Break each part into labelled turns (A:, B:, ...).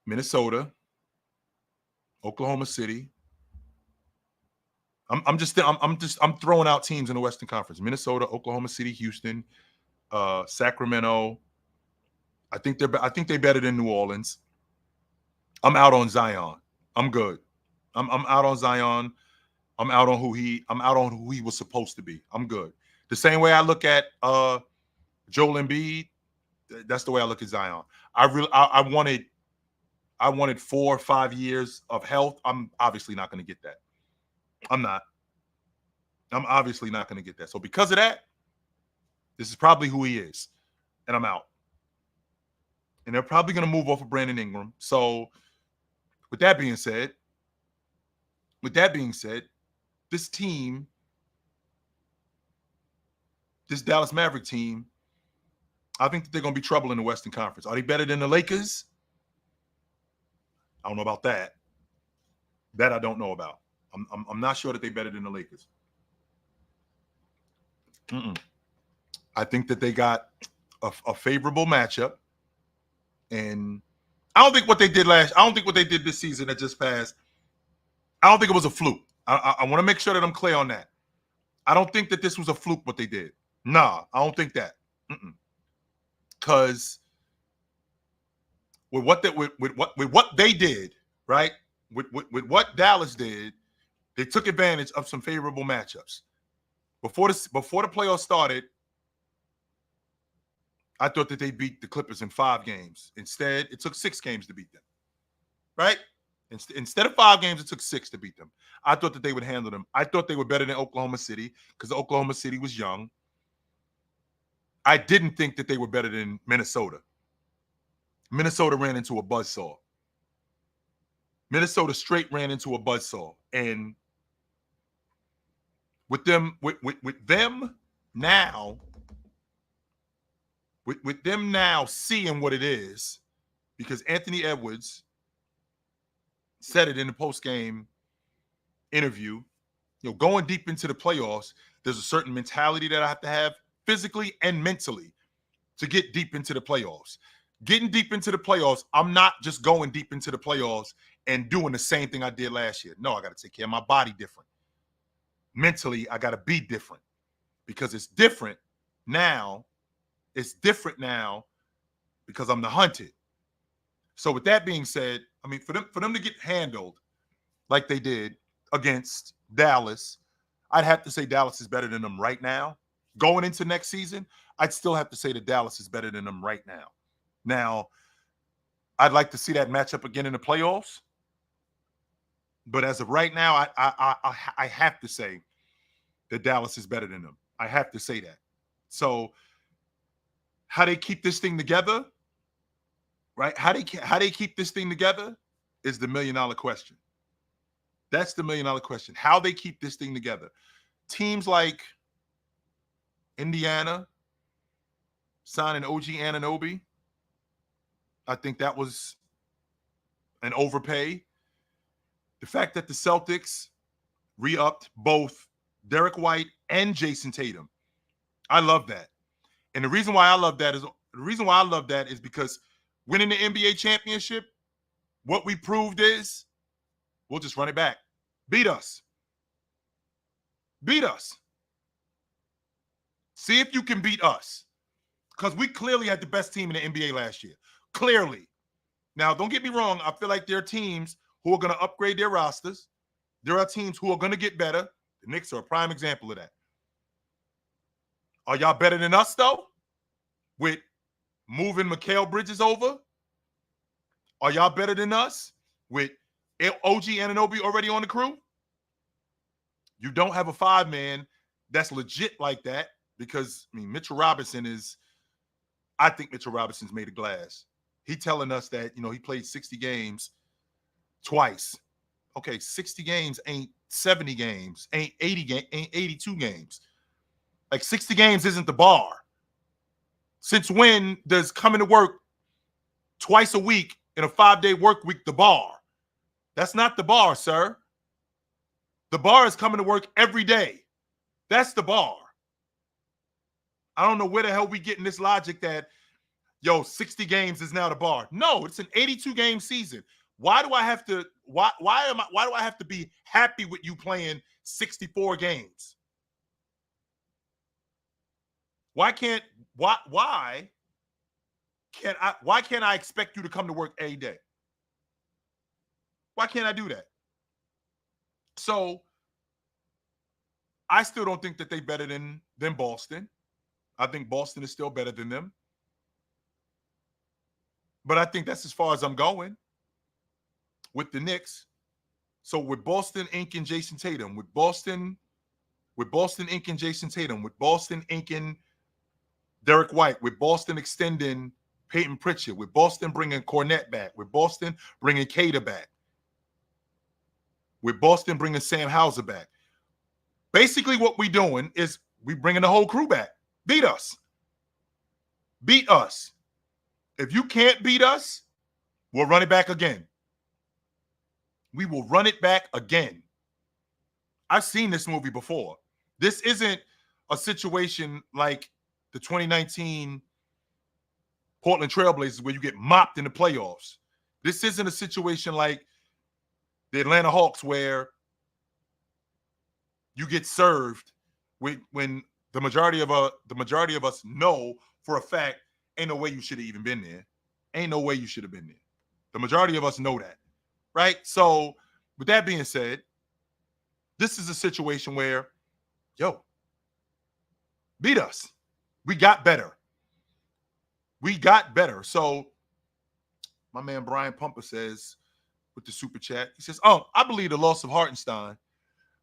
A: Minnesota, Oklahoma City. I'm throwing out teams in the Western Conference: Minnesota, Oklahoma City, Houston, Sacramento. I think they're better than New Orleans. I'm out on Zion. I'm good. I'm out on Zion. I'm out on who he was supposed to be. I'm good. The same way I look at Joel Embiid, that's the way I look at Zion. I wanted 4 or 5 years of health. I'm obviously not going to get that. I'm not. I'm obviously not going to get that. So because of that, this is probably who he is, and I'm out. And they're probably going to move off of Brandon Ingram. So with that being said, this team, this Dallas Maverick team, I think that they're going to be trouble in the Western Conference. Are they better than the Lakers? I don't know about that. That I don't know about. I'm not sure that they're better than the Lakers. I think that they got a favorable matchup, and I don't think what they did this season that just passed, I don't think it was a fluke. I want to make sure that I'm clear on that. I don't think that this was a fluke what they did. Nah, I don't think that. Because with what they did, right? With what Dallas did, they took advantage of some favorable matchups. Before the playoffs started, I thought that they beat the Clippers in 5 games. Instead, it took 6 games to beat them. Right? Instead of 5 games, it took 6 to beat them. I thought that they would handle them. I thought they were better than Oklahoma City because Oklahoma City was young. I didn't think that they were better than Minnesota. Minnesota ran into a buzzsaw. Minnesota straight ran into a buzzsaw. And with them now seeing what it is, because Anthony Edwards said it in the post-game interview, going deep into the playoffs, there's a certain mentality that I have to have physically and mentally to get deep into the playoffs. Getting deep into the playoffs, I'm not just going deep into the playoffs and doing the same thing I did last year. No, I got to take care of my body different. Mentally, I got to be different because it's different now. It's different now because I'm the hunted. So with that being said, I mean, for them to get handled like they did against Dallas, I'd have to say Dallas is better than them right now. Going into next season, I'd still have to say that Dallas is better than them right now. Now, I'd like to see that matchup again in the playoffs. But as of right now, I have to say that Dallas is better than them. I have to say that. So how they keep this thing together, right? How they keep this thing together is the $1 million question. That's the $1 million question. How they keep this thing together. Teams like Indiana signing OG Anunoby, I think that was an overpay. The fact that the Celtics re-upped both Derek White and Jason Tatum, I love that. And the reason why I love that is because winning the NBA championship, what we proved is we'll just run it back. Beat us. Beat us. See if you can beat us. Because we clearly had the best team in the NBA last year. Clearly. Now, don't get me wrong. I feel like there are teams who are going to upgrade their rosters. There are teams who are going to get better. The Knicks are a prime example of that. Are y'all better than us, though? With moving Mikal Bridges over? Are y'all better than us? With OG Anunoby already on the crew? You don't have a 5-man that's legit like that because, I mean, Mitchell Robinson is, I think Mitchell Robinson's made of glass. He telling us that, he played 60 games twice. Okay, 60 games ain't 70 games, ain't 82 games. Like 60 games isn't the bar. Since when does coming to work twice a week in a 5-day work week the bar? That's not the bar, sir. The bar is coming to work every day. That's the bar. I don't know where the hell we getting this logic that yo, 60 games is now the bar. No, it's an 82 game season. Why do I have to why do I have to be happy with you playing 64 games? Why can't why can't I expect you to come to work every day? Why can't I do that? So I still don't think that they're better than Boston. I think Boston is still better than them. But I think that's as far as I'm going with the Knicks. So with Boston inking Jason Tatum, with Boston inking Jason Tatum, with Boston inking Derek White, with Boston extending Peyton Pritchard, with Boston bringing Cornette back, with Boston bringing Cater back, with Boston bringing Sam Hauser back. Basically what we doing is we bringing the whole crew back. Beat us. Beat us. If you can't beat us, we'll run it back again. We will run it back again. I've seen this movie before. This isn't a situation like the 2019 Portland Trailblazers where you get mopped in the playoffs. This isn't a situation like the Atlanta Hawks where you get served when the majority of us know for a fact ain't no way you should have even been there. Ain't no way you should have been there. The majority of us know that, right? So with that being said, this is a situation where, yo, beat us. We got better. We got better. So my man Brian Pumper says with the super chat, he says, "Oh, I believe the loss of Hartenstein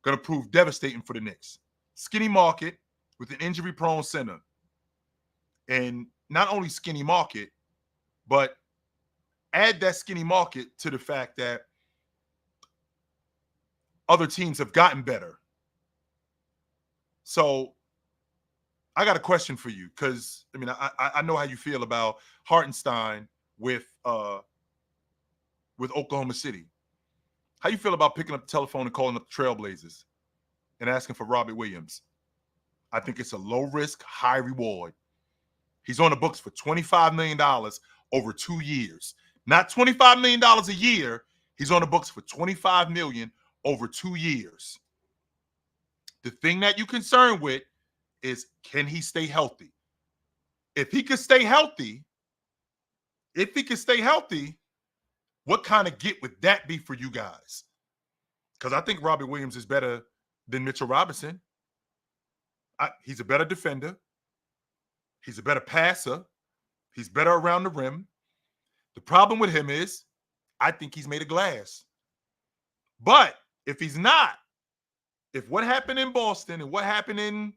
A: going to prove devastating for the Knicks. Skinny market with an injury-prone center. And not only skinny market, but add that skinny market to the fact that other teams have gotten better. So I got a question for you because, I mean, I know how you feel about Hartenstein with Oklahoma City. How you feel about picking up the telephone and calling up the Trailblazers and asking for Robert Williams? I think it's a low risk, high reward. He's on the books for $25 million over 2 years. Not $25 million a year. He's on the books for $25 million over 2 years. The thing that you're concerned with is, can he stay healthy? If he could stay healthy, what kind of get would that be for you guys? Because I think Robert Williams is better than Mitchell Robinson. He's a better defender. He's a better passer. He's better around the rim. The problem with him is I think he's made of glass. But if he's not, if what happened in Boston and what happened in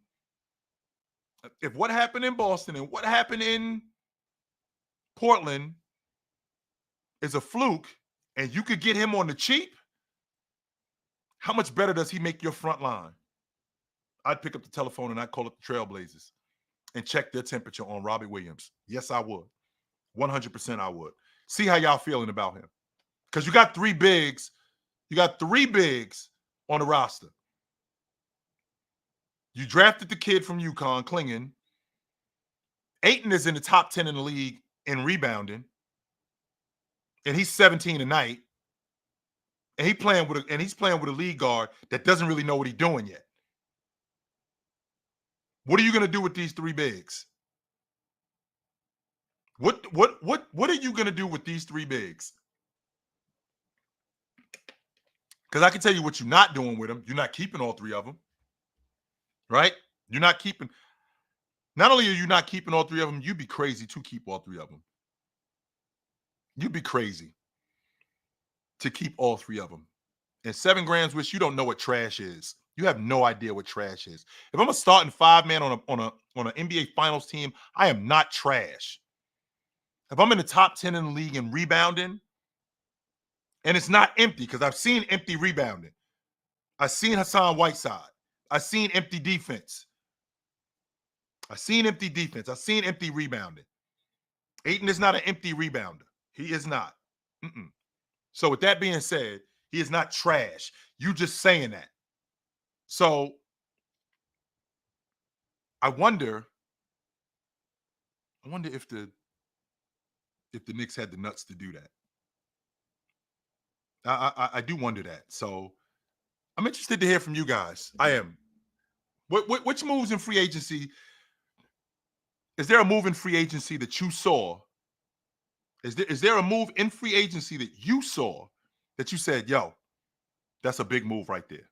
A: Portland is a fluke and you could get him on the cheap, how much better does he make your front line? I'd pick up the telephone and I'd call up the Trailblazers and check their temperature on Robbie Williams. Yes, I would. 100% I would. See how y'all feeling about him. Because you got three bigs. You got three bigs on the roster. You drafted the kid from UConn, Klingon. Ayton is in the top 10 in the league in rebounding. And he's 17 a night. And he's playing with a league guard that doesn't really know what he's doing yet. What are you going to do with these three bigs? What are you going to do with these three bigs? Because I can tell you what you're not doing with them. You're not keeping all three of them. Right? You're not keeping. Not only are you not keeping all three of them, you'd be crazy to keep all three of them. You'd be crazy to keep all three of them. And 7 grams, which you don't know what trash is. You have no idea what trash is. If I'm a starting 5-man on an NBA Finals team, I am not trash. If I'm in the top 10 in the league in rebounding, and it's not empty, because I've seen empty rebounding. I've seen Hassan Whiteside. I've seen empty defense. I've seen empty rebounding. Ayton is not an empty rebounder. He is not. So with that being said, he is not trash. You just saying that. So I wonder if the if the Knicks had the nuts to do that. I do wonder that. So I'm interested to hear from you guys. I am. Which moves in free agency? Is there a move in free agency that you saw? Is there a move in free agency that you saw that you said, yo, that's a big move right there?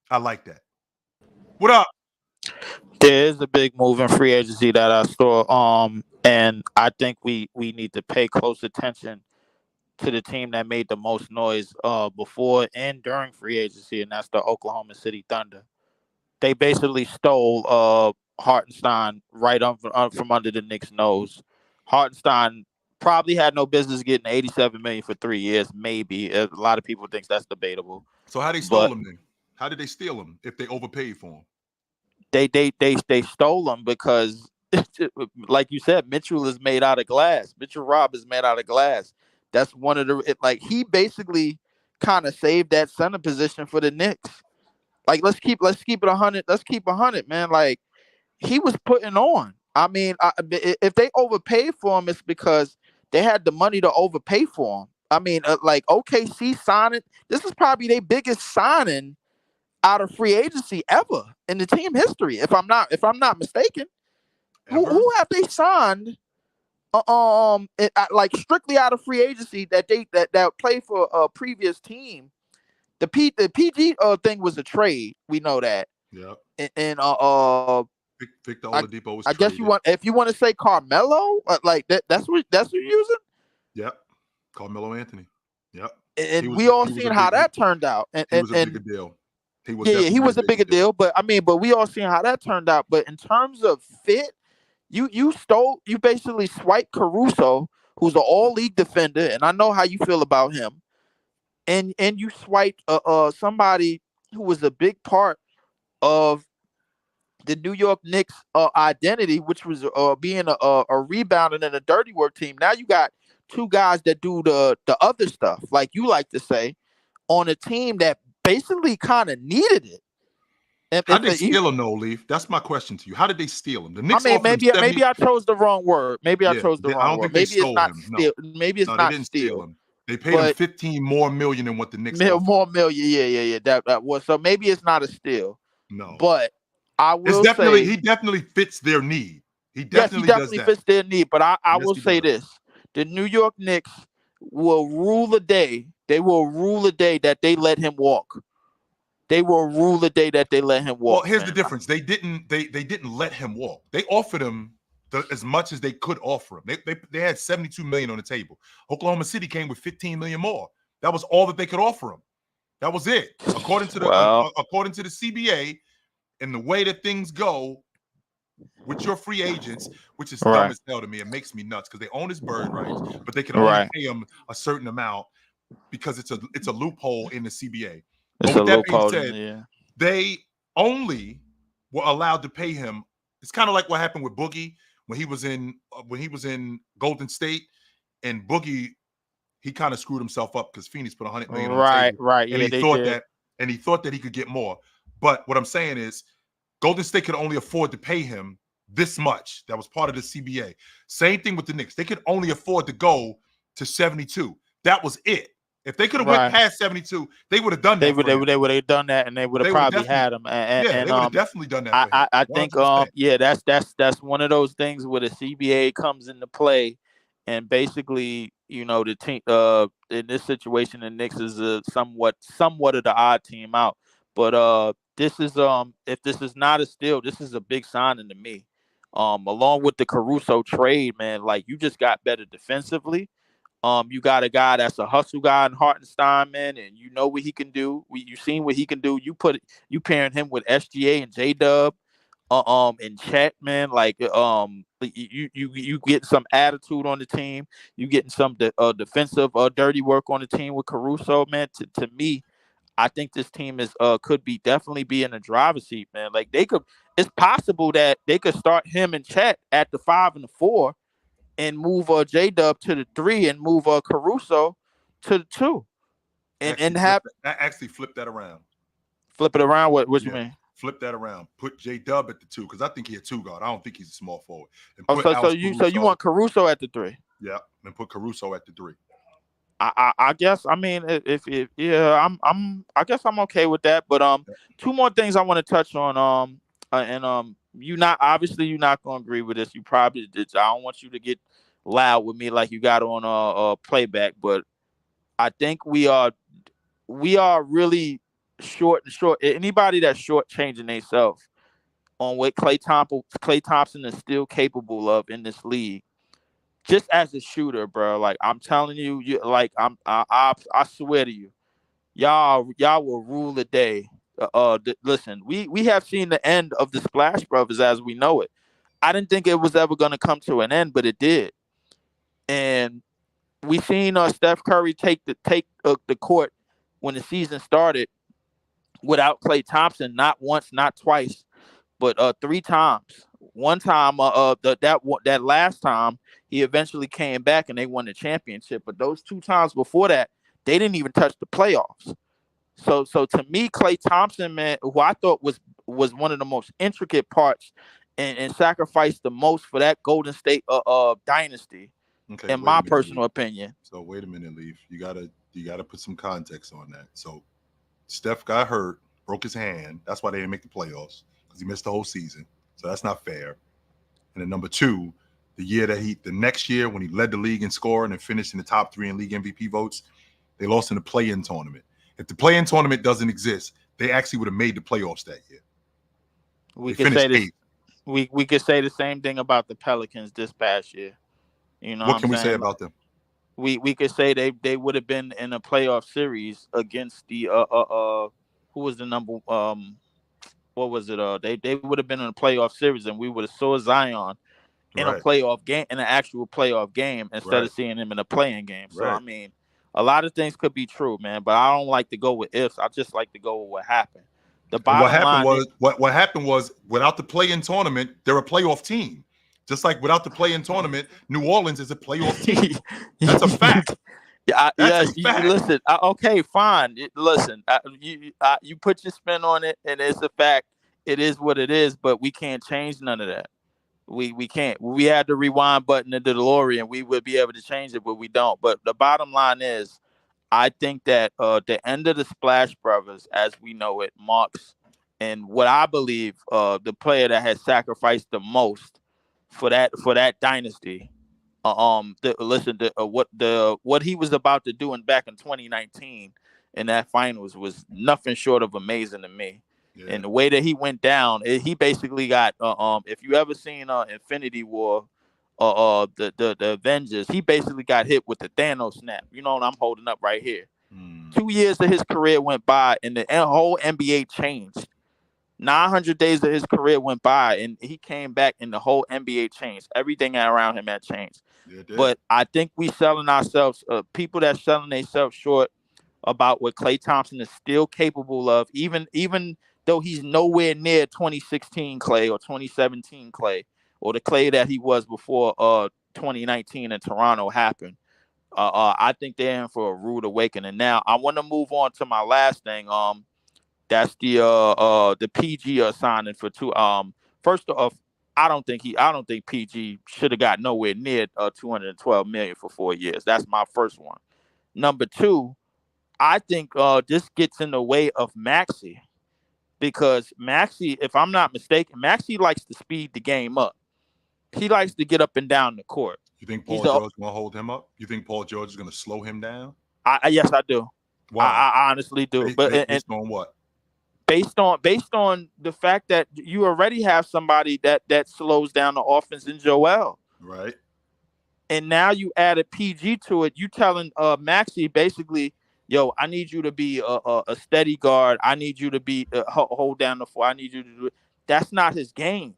A: I like that. What up?
B: There is a big move in free agency that I saw. And I think we need to pay close attention to the team that made the most noise before and during free agency, and that's the Oklahoma City Thunder. They basically stole Hartenstein right from under the Knicks' nose. Hartenstein probably had no business getting 87 million for 3 years. Maybe a lot of people think that's debatable.
A: So how they stole him then? How did they steal him if they overpaid for him?
B: They stole him because, like you said, Mitchell is made out of glass. Mitchell Rob is made out of glass. That's one of he basically kind of saved that center position for the Knicks. Like let's keep it 100. Let's keep 100, man. Like he was putting on. I mean, if they overpaid for him, it's because they had the money to overpay for him. I mean, like OKC signing. This is probably their biggest signing out of free agency ever in the team history. If I'm not mistaken, who have they signed? Like strictly out of free agency that play for a previous team. The PG thing was a trade. We know that.
A: Yeah.
B: And
A: Victor Oladipo was.
B: I guess if you want to say Carmelo, like that's what you're using.
A: Yep. Carmelo Anthony. Yep.
B: And we all seen how that turned out. And
A: he was a bigger deal.
B: He was a bigger deal. But we all seen how that turned out. But in terms of fit, you basically swiped Caruso, who's an all-league defender, and I know how you feel about him. And you swiped somebody who was a big part of the New York Knicks identity, which was being a rebounder and a dirty work team. Now you got two guys that do the other stuff, like you like to say, on a team that basically kind of needed it.
A: How did they steal him, though, Leaf? That's my question to you. How did they steal him? The Knicks.
B: Maybe I chose the wrong word. I chose the wrong word.
A: I don't think they stole him.
B: No. Maybe it's not
A: they didn't
B: steal
A: him. They paid him 15 more million than what the Knicks
B: more million. Yeah. That was, so maybe it's not a steal.
A: No,
B: but I will
A: say he definitely fits their need. He definitely
B: fits their need. But I will say this: the New York Knicks will rule the day. They will rule the day that they let him walk. They will rule the day that they let him walk.
A: Well, here's the difference: they didn't let him walk. They offered him as much as they could offer him. They had 72 million on the table. Oklahoma City came with 15 million more. That was all that they could offer him. That was it, according to the CBA, and the way that things go with your free agents, which is dumb as hell to me. It makes me nuts because they own his bird rights, but they can only pay him a certain amount because it's a loophole in the CBA. But with that being said, they only were allowed to pay him. It's kind of like what happened with Boogie when he was in Golden State, and Boogie, he kind of screwed himself up because Phoenix put 100 million on the table.
B: Right.
A: And he thought that he could get more. But what I'm saying is, Golden State could only afford to pay him this much. That was part of the CBA. Same thing with the Knicks. They could only afford to go to 72. That was it. If they could have went past 72, they would have done that.
B: They would have done that, and they would have probably had him.
A: They would have definitely done that.
B: I think that's one of those things where the CBA comes into play, and basically, the team in this situation, the Knicks is somewhat of the odd team out. But this is if this is not a steal, this is a big signing to me. Along with the Caruso trade, man, like you just got better defensively. You got a guy that's a hustle guy in Hartenstein, man, and you know what he can do. You've seen what he can do. You pairing him with SGA and J-Dub, and Chet, man. Like, you get some attitude on the team. You getting some defensive dirty work on the team with Caruso, man. To me, I think this team could definitely be in the driver's seat, man. Like it's possible that they could start him and Chet at the 5 and the 4. And move J-Dub to the 3 and move Caruso to the 2.
A: Actually flip that around.
B: Flip it around? What you mean?
A: Flip that around. Put J-Dub at the 2 because I think he's a 2 guard. I don't think he's a small forward.
B: So you want Caruso at the 3?
A: Yeah. and put Caruso at the 3.
B: I guess I mean if yeah I guess I'm okay with that. But two more things I want to touch on. And you're not gonna agree with this. You probably did. I don't want you to get loud with me like you got on playback. But I think we are really short. Anybody that's shortchanging themselves on what Klay Thompson is still capable of in this league, just as a shooter, bro. Like I'm telling you, I swear to you, y'all will rule the day. Listen, we have seen the end of the Splash Brothers as we know it. I didn't think it was ever going to come to an end, but it did. And we seen Steph Curry take the court when the season started without Klay Thompson, not once, not twice, but 3 times. One time, that last time, he eventually came back and they won the championship. But those 2 times before that, they didn't even touch the playoffs. So to me, Klay Thompson, man, who I thought was one of the most intricate parts and sacrificed the most for that Golden State dynasty,
A: Okay,
B: in my personal
A: Leaf.
B: opinion.
A: So wait a minute, Leaf. You gotta put some context on that. So Steph got hurt, broke his hand. That's why they didn't make the playoffs, because he missed the whole season. So that's not fair. And then number 2, the next year when he led the league in scoring and finished in the top 3 in league MVP votes, they lost in the play-in tournament. If the play-in tournament doesn't exist, they actually would have made the playoffs that year.
B: We could say this. We could say the same thing about the Pelicans this past year. You know
A: what can we say about them?
B: We could say they would have been in a playoff series against the who was the number what was it they would have been in a playoff series and we would have saw Zion in a playoff game, in an actual playoff game, instead of seeing him in a playing game. So I mean, a lot of things could be true, man, but I don't like to go with ifs. I just like to go with what happened.
A: What happened was without the play-in tournament, they're a playoff team. Just like without the play-in tournament, New Orleans is a playoff team. That's a fact.
B: Listen. Okay, fine. Listen, you put your spin on it, and it's a fact. It is what it is, but we can't change none of that. We can't. We had the rewind button in the DeLorean. We would be able to change it, but we don't. But the bottom line is, I think that the end of the Splash Brothers, as we know it, marks, and what I believe, the player that has sacrificed the most for that dynasty. What he was about to do back in 2019 in that finals was nothing short of amazing to me. Yeah. And the way that he went down, he basically got if you ever seen Infinity War, the Avengers, he basically got hit with the Thanos snap. You know what I'm holding up right here. 2 years of his career went by, and the whole NBA changed. 900 days of his career went by, and he came back, and the whole NBA changed. Everything around him had changed. Yeah, but I think we selling ourselves, people that selling themselves short about what Klay Thompson is still capable of, even though he's nowhere near 2016 Klay or 2017 Klay or the Klay that he was before 2019 in Toronto happened. I think they're in for a rude awakening. Now, I want to move on to my last thing. That's the PG signing for 2. First off, I don't think PG should have got nowhere near $212 million for 4 years. That's my first one. Number 2, I think this gets in the way of Maxey, because Maxey, if I'm not mistaken, Maxey likes to speed the game up. He likes to get up and down the court.
A: You think Paul George is going to hold him up? You think Paul George is going to slow him down?
B: Yes, I do.
A: Why?
B: I honestly do.
A: Based on what?
B: Based on the fact that you already have somebody that slows down the offense in Joel.
A: Right.
B: And now you add a PG to it. You telling Maxey basically, yo, I need you to be a steady guard. I need you to be hold down the floor. I need you to do it. That's not his game.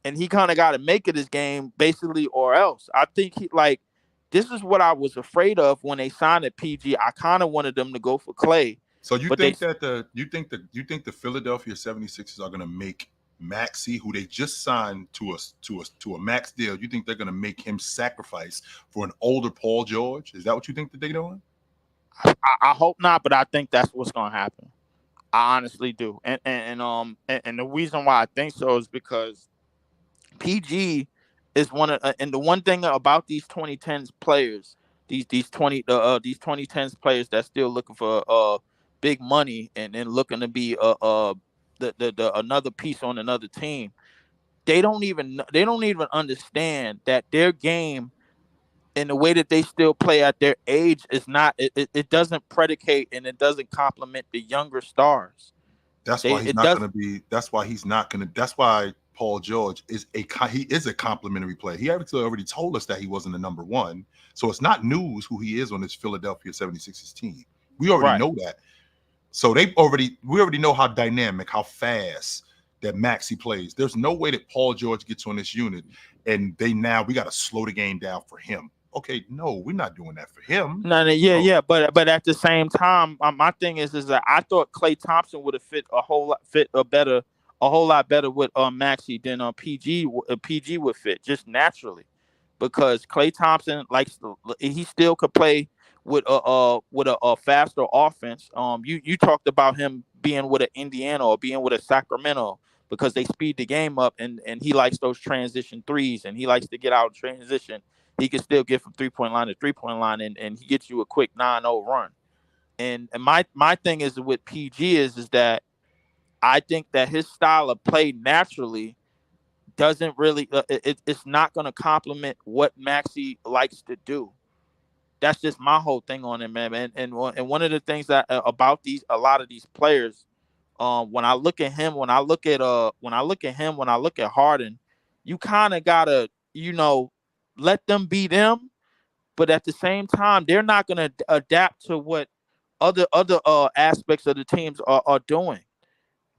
B: And he kind of got to make it his game, basically, or else. I think this is what I was afraid of when they signed a PG. I kind of wanted them to go for Klay.
A: So you think the Philadelphia 76ers are going to make Maxey, who they just signed to a max deal, you think they're going to make him sacrifice for an older Paul George? Is that what you think that they're doing?
B: I hope not, but I think that's what's going to happen. I honestly do. And the reason why I think so is because PG is one of and the one thing about these 2010s players, these 2010s players that's still looking for big money and looking to be the another piece on another team. They don't even understand that their game and the way that they still play at their age is not it doesn't predicate and it doesn't complement the younger stars.
A: That's why he's not going to be. That's why he's not going to. That's why Paul George is a complimentary player. He already told us that he wasn't the number one, so it's not news who he is on this Philadelphia 76ers team. We already know that. So we already know how dynamic, how fast that Maxey plays. There's no way that Paul George gets on this unit and we got to slow the game down for him. Okay, no, we're not doing that for him.
B: Yeah, but at the same time, my thing is that I thought Klay Thompson would have fit a whole lot better with Maxey than PG would fit just naturally, because Klay Thompson he still could play with a faster offense. You talked about him being with an Indiana or being with a Sacramento because they speed the game up and he likes those transition threes and he likes to get out of transition. He can still get from 3-point line to 3-point line and he gets you a quick 9-0 run. And my thing is with PG is that I think that his style of play naturally doesn't really it's not going to complement what Maxey likes to do. That's just my whole thing on it, man. And one of the things that about a lot of these players, when I look at him, when I look at Harden, you kind of gotta, let them be them, but at the same time, they're not gonna adapt to what other aspects of the teams are doing.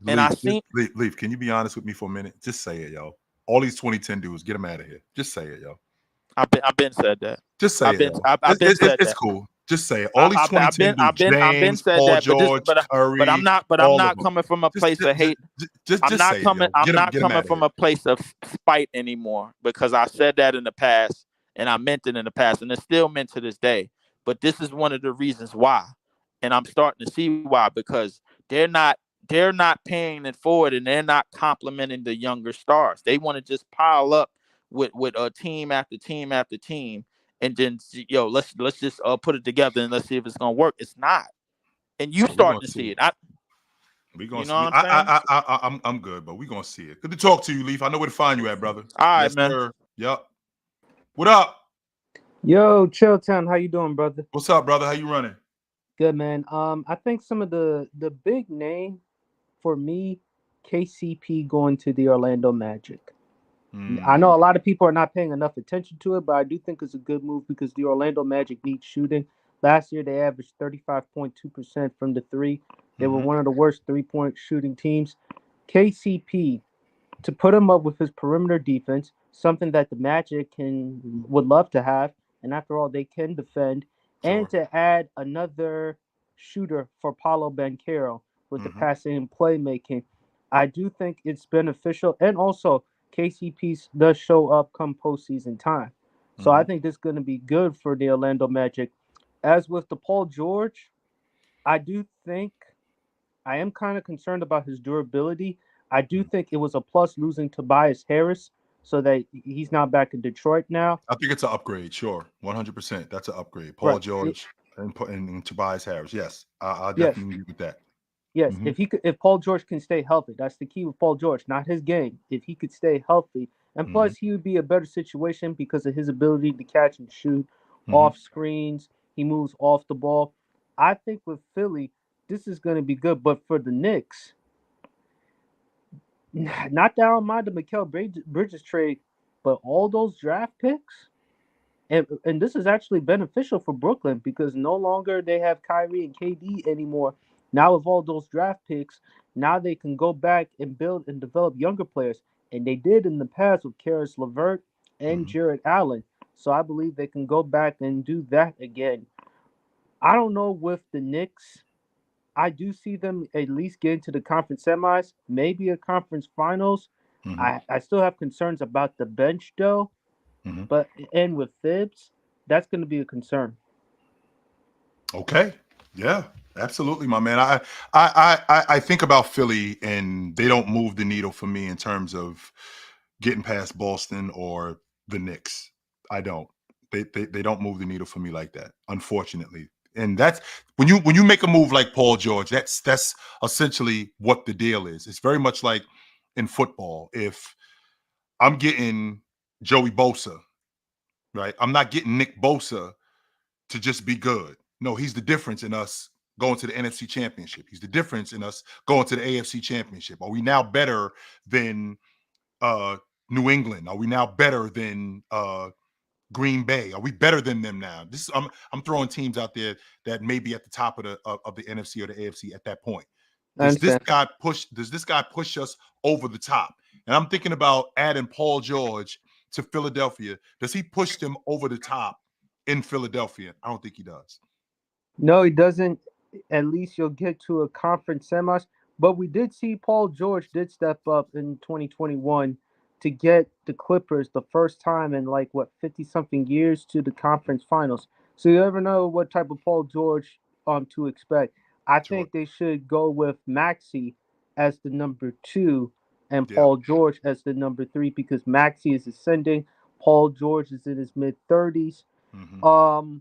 A: And I think, Leaf, can you be honest with me for a minute? Just say it, yo. All these 2010 dudes, get them out of here. Just say it, yo.
B: I've been said that.
A: Just say it. It's cool. Just say it. All these 2010 dudes, James, Paul George, Curry.
B: But I'm not coming from a place of hate. I'm not coming from a place of spite anymore, because I said that in the past and I meant it in the past and it's still meant to this day. But this is one of the reasons why, and I'm starting to see why, because they're not paying it forward and they're not complimenting the younger stars. They want to just pile up with a team after team after team, and then let's just put it together and let's see if it's gonna work. It's not, and you starting to see it.
A: We gonna see it. I'm good, but we gonna see it. Good to talk to you, Leaf. I know where to find you at, brother.
B: All right, man.
A: Sir. Yep. What up?
C: Yo, Chilltown, how you doing, brother?
A: What's up, brother? How you running?
C: Good, man. I think some of the big name for me, KCP going to the Orlando Magic. I know a lot of people are not paying enough attention to it, but I do think it's a good move because the Orlando Magic needs shooting. Last year, they averaged 35.2% from the three. They were one of the worst three-point shooting teams. KCP, to put him up with his perimeter defense, something that the Magic would love to have, and after all, they can defend, and to add another shooter for Paolo Banchero with the passing and playmaking, I do think it's beneficial. And also, KCP does show up come postseason time. So I think this is going to be good for the Orlando Magic. As with the Paul George, I do think I am kind of concerned about his durability. I do think it was a plus losing Tobias Harris so that he's not back in Detroit now.
A: I think it's an upgrade, sure. 100%. That's an upgrade. Paul George and Tobias Harris. Yes, I'll definitely agree with that.
C: Yes, if Paul George can stay healthy, that's the key with Paul George, not his game. If he could stay healthy, and plus he would be a better situation because of his ability to catch and shoot off screens. He moves off the ball. I think with Philly, this is going to be good. But for the Knicks, not that I don't mind the Mikal Bridges trade, but all those draft picks, and this is actually beneficial for Brooklyn because no longer they have Kyrie and KD anymore. Now with all those draft picks, now they can go back and build and develop younger players. And they did in the past with Karis LeVert and Jared Allen. So I believe they can go back and do that again. I don't know with the Knicks. I do see them at least getting to the conference semis, maybe a conference finals. I still have concerns about the bench though. But with Thibs, that's going to be a concern.
A: Okay. Yeah. Absolutely, my man. I think about Philly and they don't move the needle for me in terms of getting past Boston or the Knicks. I don't. They don't move the needle for me like that, unfortunately. And that's when you make a move like Paul George, that's essentially what the deal is. It's very much like in football. If I'm getting Joey Bosa, right? I'm not getting Nick Bosa to just be good. No, he's the difference in us going to the NFC Championship. He's the difference in us going to the AFC Championship. Are we now better than New England? Are we now better than Green Bay? Are we better than them now? I'm throwing teams out there that may be at the top of the NFC or the AFC at that point. Does this guy push us over the top? And I'm thinking about adding Paul George to Philadelphia. Does he push them over the top in Philadelphia? I don't think he does.
C: No, he doesn't. At least you'll get to a conference semis. But we did see Paul George did step up in 2021 to get the Clippers the first time in 50-something years to the conference finals. So you never know what type of Paul George to expect. I think they should go with Maxey as the number 2 and Paul George as the number 3 because Maxey is ascending. Paul George is in his mid-30s. Mm-hmm.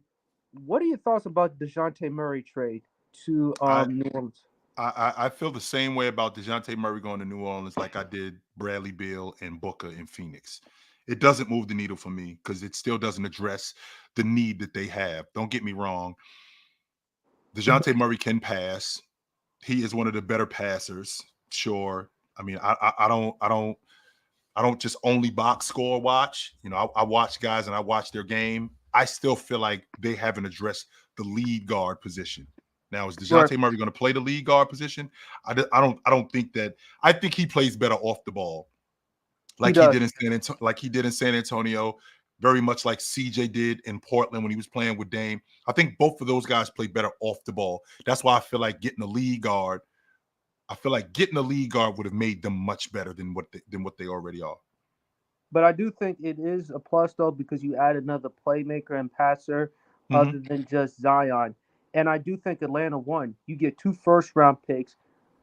C: What are your thoughts about DeJounte Murray trade to New Orleans?
A: I feel the same way about DeJounte Murray going to New Orleans like I did Bradley Beal and Booker in Phoenix. It doesn't move the needle for me because it still doesn't address the need that they have. Don't get me wrong. DeJounte Murray can pass. He is one of the better passers. Sure. I mean, I don't just only box score watch. You know, I watch guys and I watch their game. I still feel like they haven't addressed the lead guard position. Now, is DeJounte Murray going to play the lead guard position? I don't think that. I think he plays better off the ball, like he did in San Antonio, very much like CJ did in Portland when he was playing with Dame. I think both of those guys play better off the ball. That's why I feel like getting a lead guard. I feel like getting a lead guard would have made them much better than what they already are.
C: But I do think it is a plus, though, because you add another playmaker and passer other than just Zion. And I do think Atlanta won. You get 2 first-round picks.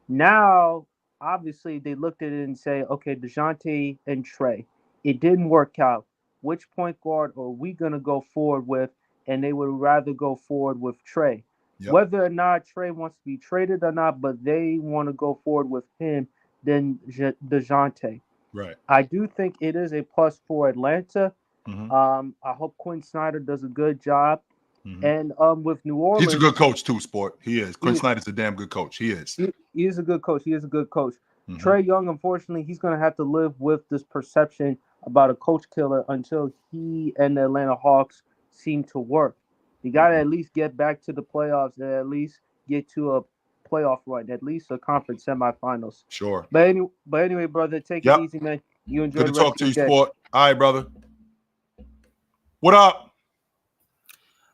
C: Now, obviously, they looked at it and say, okay, DeJounte and Trey. It didn't work out. Which point guard are we going to go forward with? And they would rather go forward with Trey. Yep. Whether or not Trey wants to be traded or not, but they want to go forward with him than DeJounte.
A: Right.
C: I do think it is a plus for Atlanta. I hope Quinn Snyder does a good job. And with New Orleans,
A: he's a good coach too, Sport. He is. Quinn Snyder's a damn good coach. He is.
C: He is a good coach. Trae Young, unfortunately, he's going to have to live with this perception about a coach killer until he and the Atlanta Hawks seem to work. You got to at least get back to the playoffs and at least get to a playoff run, at least a conference semifinals.
A: Sure.
C: But anyway, brother, take it easy, man. You enjoy.
A: Good to talk to you, Sport. All right, brother. What up?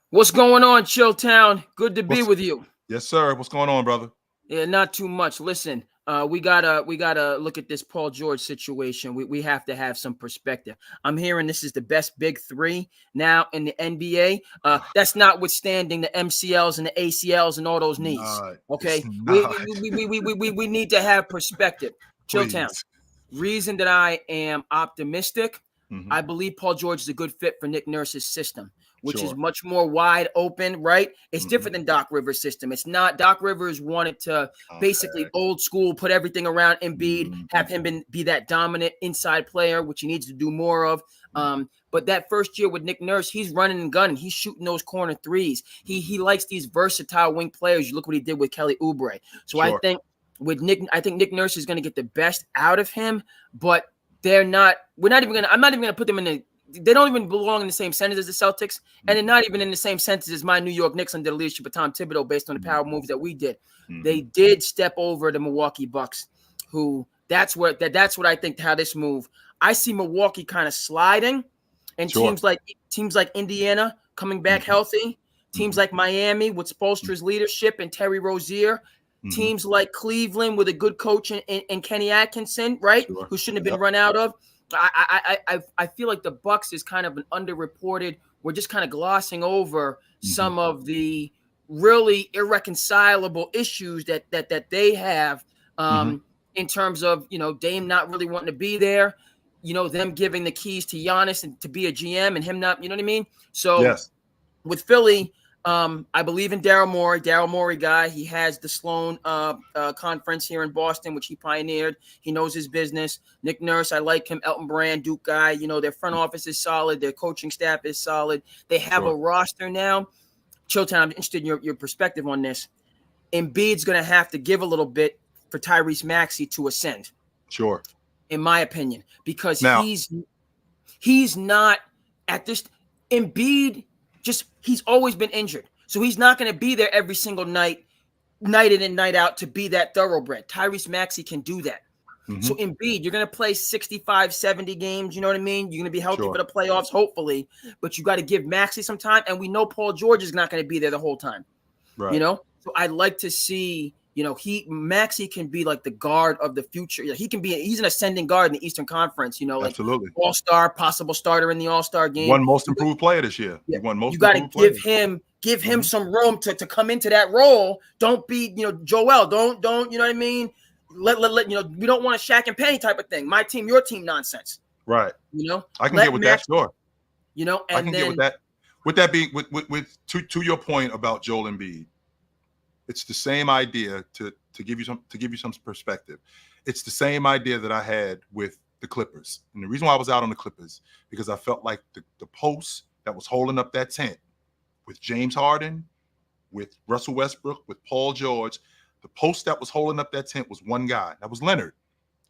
D: What's going on, Chilltown? Good to be with you.
A: Yes, sir. What's going on, brother?
D: Yeah, not too much. Listen, we gotta look at this Paul George situation. We have to have some perspective. I'm hearing this is the best big 3 now in the NBA. That's notwithstanding the MCLs and the ACLs and all those knees. Okay, we need to have perspective. Chilltown. Reason that I am optimistic. I believe Paul George is a good fit for Nick Nurse's system, which is much more wide open, right? It's different than Doc Rivers' system. It's not. Doc Rivers wanted to basically old school, put everything around Embiid, have him be that dominant inside player, which he needs to do more of. But that first year with Nick Nurse, he's running and gunning. He's shooting those corner threes. He likes these versatile wing players. You look what he did with Kelly Oubre. So I think with Nick, Nick Nurse is going to get the best out of him, but I'm not even going to put them in they don't even belong in the same sentence as the Celtics, and they're not even in the same sentence as my New York Knicks under the leadership of Tom Thibodeau based on the power moves that we did. They did step over the Milwaukee Bucks, who that's what I think how this move. I see Milwaukee kind of sliding, and teams like Indiana coming back healthy, teams like Miami with Spoelstra's leadership and Terry Rozier, teams like Cleveland with a good coach and Kenny Atkinson, right, who shouldn't have been run out of. I feel like the Bucks is kind of an underreported. We're just kind of glossing over some of the really irreconcilable issues that they have in terms of Dame not really wanting to be there. them giving the keys to Giannis and to be a GM and him not, you know what I mean? So
A: Yes.
D: with Philly, I believe in Daryl Morey. Daryl Morey guy. He has the Sloan conference here in Boston, which he pioneered. He knows his business. Nick Nurse, I like him. Elton Brand, Duke guy. Their front office is solid. Their coaching staff is solid. They have a roster now. Chilltown, I'm interested in your perspective on this. Embiid's going to have to give a little bit for Tyrese Maxey to ascend.
A: Sure.
D: In my opinion, because he's not at this. Embiid he's always been injured, so he's not going to be there every single night in and night out to be that thoroughbred. Tyrese Maxey can do that. Mm-hmm. So Embiid, you're going to play 65, 70 games. You know what I mean? You're going to be healthy for the playoffs, hopefully, but you got to give Maxey some time. And we know Paul George is not going to be there the whole time. Right. So I'd like to see. Maxey can be like the guard of the future. He's an ascending guard in the Eastern Conference, like
A: absolutely
D: all-star, possible starter in the All-Star game.
A: One most improved player this year. He won most.
D: You got to give him some room to come into that role. Don't be, Joel. Don't, you know what I mean? Let we don't want a Shaq and Penny type of thing. My team, your team nonsense.
A: Right.
D: I
A: can get with that, sure.
D: And
A: I can get with that. With that being with to your point about Joel Embiid. It's the same idea to give you some perspective. It's the same idea that I had with the Clippers. And the reason why I was out on the Clippers, because I felt like the post that was holding up that tent with James Harden, with Russell Westbrook, with Paul George, the post that was holding up that tent was one guy. That was Leonard.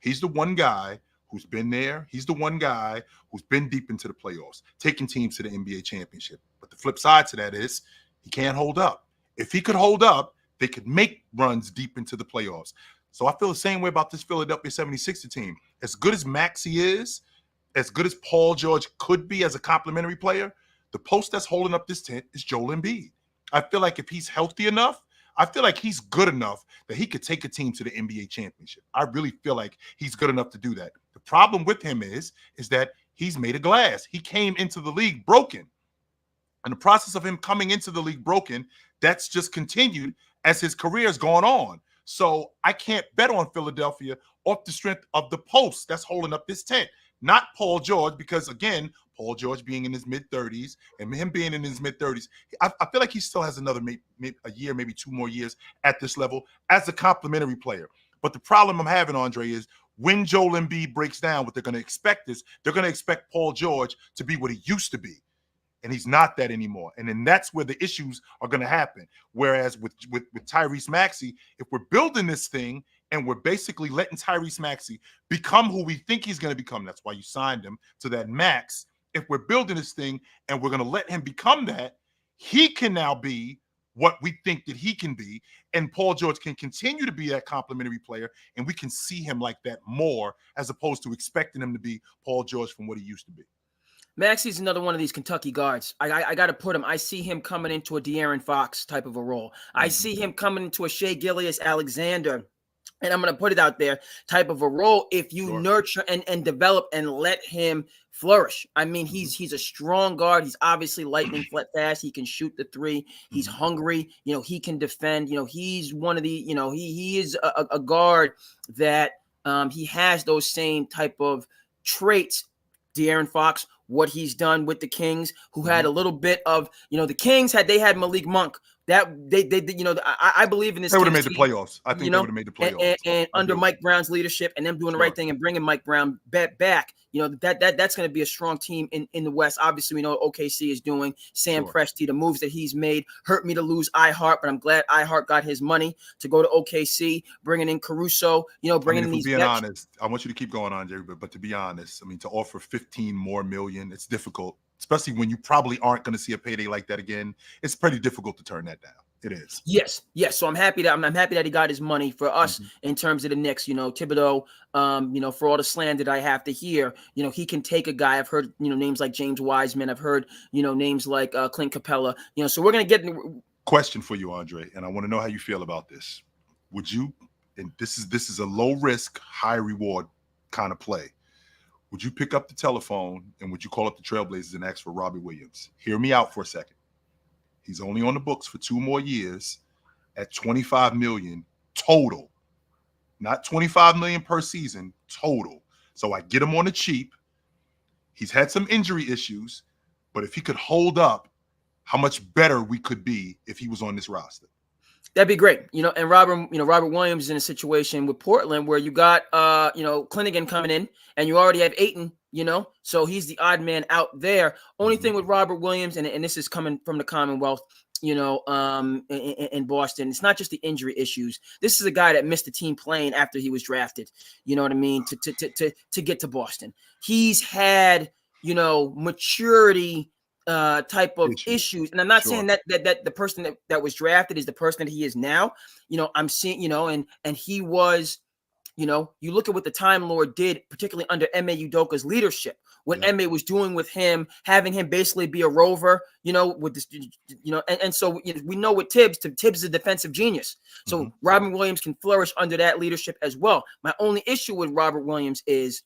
A: He's the one guy who's been there. He's the one guy who's been deep into the playoffs, taking teams to the NBA championship. But the flip side to that is he can't hold up. If he could hold up, they could make runs deep into the playoffs. So I feel the same way about this Philadelphia 76er team. As good as Maxey is, as good as Paul George could be as a complementary player, the post that's holding up this tent is Joel Embiid. I feel like if he's healthy enough, I feel like he's good enough that he could take a team to the NBA championship. I really feel like he's good enough to do that. The problem with him is that he's made of glass. He came into the league broken. And the process of him coming into the league broken, that's just continued as his career has gone on. So I can't bet on Philadelphia off the strength of the post that's holding up this tent, not Paul George, because again, Paul George being in his mid-30s and him being in his mid-30s, I feel like he still has another a year, maybe 2 more years at this level as a complimentary player. But the problem I'm having, Andre, is when Joel Embiid breaks down, what they're going to expect is they're going to expect Paul George to be what he used to be. And he's not that anymore. And then that's where the issues are going to happen. Whereas with Tyrese Maxey, if we're building this thing and we're basically letting Tyrese Maxey become who we think he's going to become, that's why you signed him to that max. If we're building this thing and we're going to let him become that, he can now be what we think that he can be. And Paul George can continue to be that complimentary player. And we can see him like that more as opposed to expecting him to be Paul George from what he used to be.
D: Maxey's another one of these Kentucky guards. I got to put him. I see him coming into a De'Aaron Fox type of a role. I see him coming into a Shai Gilgeous-Alexander, and I'm going to put it out there, type of a role if you nurture and develop and let him flourish. I mean, he's a strong guard. He's obviously lightning fast. He can shoot the three. He's hungry. He can defend. He's one of the, he is a guard that he has those same type of traits. De'Aaron Fox, what he's done with the Kings, who had a little bit of, the Kings had Malik Monk. That they I believe in this.
A: They would have made the playoffs. I think they would have made the playoffs.
D: And under Mike Brown's leadership and them doing the right thing and bringing Mike Brown back, that's going to be a strong team in the West. Obviously, we know what OKC is doing. Sam Presti, the moves that he's made hurt me to lose iHeart, but I'm glad iHeart got his money to go to OKC, bringing in Caruso. Bringing in these.
A: Being honest, I want you to keep going on, Jerry. But to be honest, I mean, to offer $15 more million, it's difficult. Especially when you probably aren't going to see a payday like that again. It's pretty difficult to turn that down. It is.
D: Yes. So I'm happy that he got his money for us in terms of the Knicks. Thibodeau, for all the slander that I have to hear, he can take a guy. I've heard, names like James Wiseman. I've heard, names like Clint Capella. So we're going to get
A: question for you, Andre, and I want to know how you feel about this. Would you? And this is a low risk, high reward kind of play. Would you pick up the telephone and would you call up the Trailblazers and ask for Robbie Williams? Hear me out for a second. He's only on the books for 2 more years at $25 million total, not $25 million per season total. So I get him on the cheap. He's had some injury issues, but if he could hold up, how much better we could be if he was on this roster.
D: That'd be great. And Robert Williams is in a situation with Portland where you got Clingan coming in and you already have Ayton, so he's the odd man out there. Only thing with Robert Williams, and this is coming from the Commonwealth, in Boston, it's not just the injury issues. This is a guy that missed the team playing after he was drafted, you know what I mean, to get to Boston. He's had, maturity type of issues. And I'm not saying that the person that was drafted is the person that he is now. I'm seeing, and he was, you look at what the Time Lord did, particularly under Ime Udoka's leadership, what Ime was doing with him, having him basically be a rover, with this, and so we know with Tibbs is a defensive genius. So Robert Williams can flourish under that leadership as well. My only issue with Robert Williams is,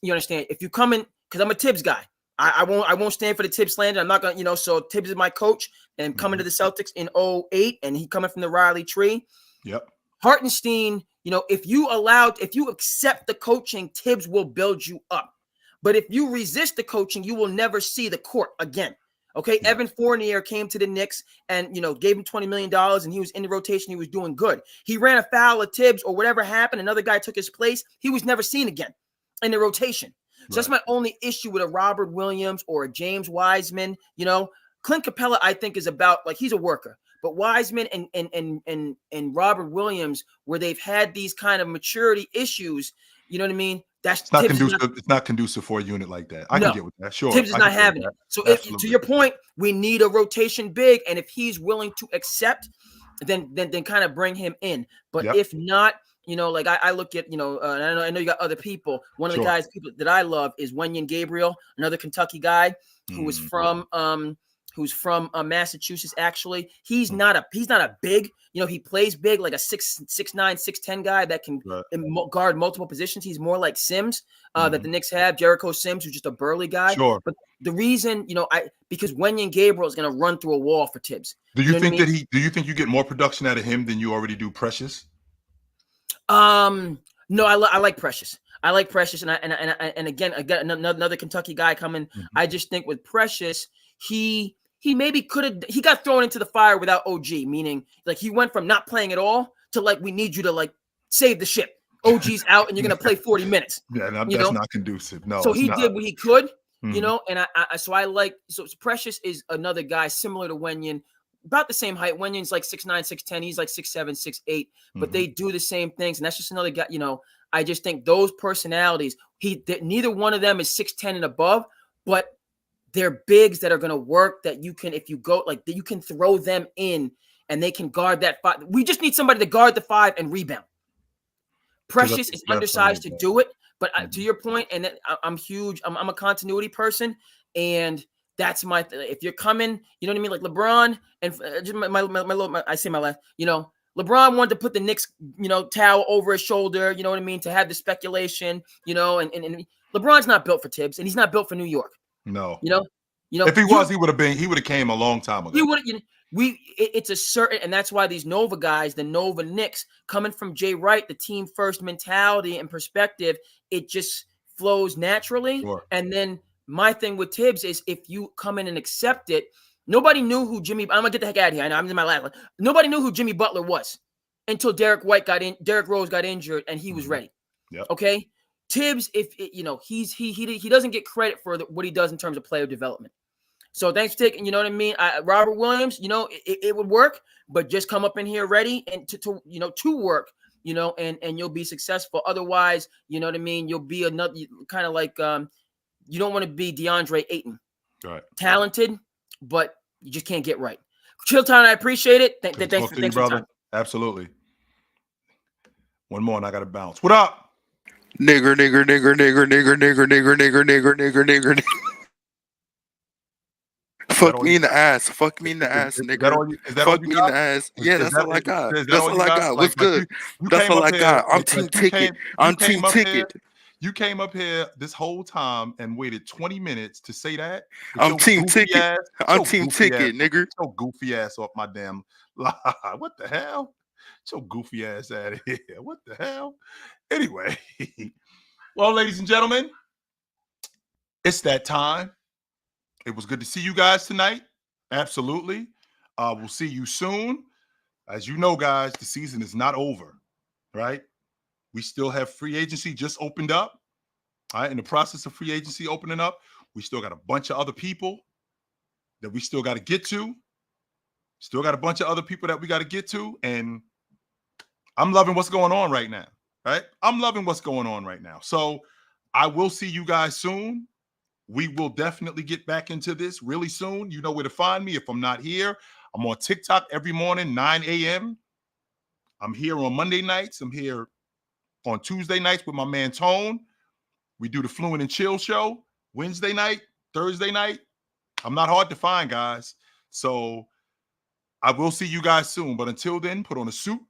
D: you understand, if you come in, because I'm a Tibbs guy, I won't stand for the Tibbs slander. I'm not gonna, so Tibbs is my coach and coming to the Celtics in 2008, and he coming from the Riley tree.
A: Yep.
D: Hartenstein, if you accept the coaching, Tibbs will build you up. But if you resist the coaching, you will never see the court again. Okay. Yeah. Evan Fournier came to the Knicks and, gave him $20 million and he was in the rotation. He was doing good. He ran afoul of Tibbs or whatever happened. Another guy took his place. He was never seen again in the rotation. So that's my only issue with a Robert Williams or a James Wiseman. Clint Capella, I think, is about, like, he's a worker. But Wiseman and Robert Williams, where they've had these kind of maturity issues, you know what I mean?
A: It's not conducive. It's not conducive for a unit like that. I can get with that. Sure.
D: Tibbs is not having it. So to your point, we need a rotation big, and if he's willing to accept, then kind of bring him in. But if not, like I look at, I know you got other people. One of the people that I love is Wenyen Gabriel, another Kentucky guy who was from Massachusetts. Actually, he's not a big, he plays big, like a 6'9", 6'10" guy that can guard multiple positions. He's more like Sims that the Knicks have, Jericho Sims, who's just a burly guy. Sure. But the reason, because Wenyen Gabriel is going to run through a wall for Tibbs.
A: Do you think do you think you get more production out of him than you already do Precious?
D: No, I like Precious. I like Precious, and again, I got another Kentucky guy coming. I just think with Precious, he maybe he got thrown into the fire without OG, meaning like he went from not playing at all to like, we need you to like save the ship. OG's out and you're going to play 40 minutes.
A: Yeah, that's not conducive. No.
D: So he did what he could, and so Precious is another guy similar to Wenyen, about the same height. Wenyen's like 6'9", 6'10". He's like 6'7", 6'8", but they do the same things. And that's just another guy, I just think those personalities, neither one of them is 6'10" and above, but they're bigs that are going to work, that you can, if you go, like, you can throw them in and they can guard that 5. We just need somebody to guard the 5 and rebound. Precious is undersized to do it, but to your point, and I'm huge. I'm a continuity person, and that's my. If you're coming, you know what I mean, like LeBron, and just I say my last. LeBron wanted to put the Knicks, towel over his shoulder. You know what I mean, to have the speculation. And LeBron's not built for Tibbs, and he's not built for New York.
A: No. If he was, he would have came a long time ago.
D: He would. It's a certain, and that's why these Nova guys, the Nova Knicks, coming from Jay Wright, the team first mentality and perspective, it just flows naturally. Sure. And then my thing with Tibbs is, if you come in and accept it, nobody knew who I'm gonna get the heck out of here. I know I'm in my last one. Nobody knew who Jimmy Butler was until Derek Rose got injured and he was ready.
A: Yep.
D: Okay. Tibbs, he doesn't get credit for what he does in terms of player development. So thanks for taking, you know what I mean? Robert Williams, it would work, but just come up in here ready and to work, and you'll be successful. Otherwise, you know what I mean? You'll be another kind of like, you don't want to be DeAndre Ayton.
A: Right.
D: Talented, but you just can't get right. Chilltown, I appreciate it. Thanks for your time.
A: Absolutely. One more and I got to bounce. What up?
E: Nigger. Fuck me in the ass. Fuck me in the ass, nigga. Fuck me in the ass. Yeah, that's all I got. That's all I got. What's good? That's all I got. I'm team ticket. I'm team ticket.
A: You came up here this whole time and waited 20 minutes to say that.
E: I'm team ticket. I'm team ticket, nigga.
A: Get your goofy ass off my damn live. What the hell? Get your goofy ass out of here. What the hell? Anyway, well, ladies and gentlemen, It's that time. It was good to see you guys tonight. Absolutely. We'll see you soon. As you know, guys, the season is not over, right? We still have free agency just opened up. All right, in the process of free agency opening up, we still got a bunch of other people that we still got to get to. Still got a bunch of other people that we got to get to. And I'm loving what's going on right now, right? I'm loving what's going on right now. So I will see you guys soon. We will definitely get back into this really soon. You know where to find me. If I'm not here, I'm on TikTok every morning, 9 a.m. I'm here on Monday nights. I'm here on Tuesday nights with my man Tone. We do the Fluent and Chill show Wednesday night, Thursday night. I'm not hard to find, guys. So I will see you guys soon. But until then, put on a suit,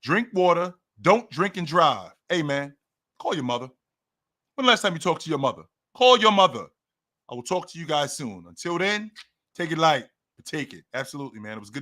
A: drink water, don't drink and drive. Hey, man, call your mother. When the last time you talked to your mother? Call your mother. I will talk to you guys soon. Until then, take it light, but take it. Absolutely, man. It was good.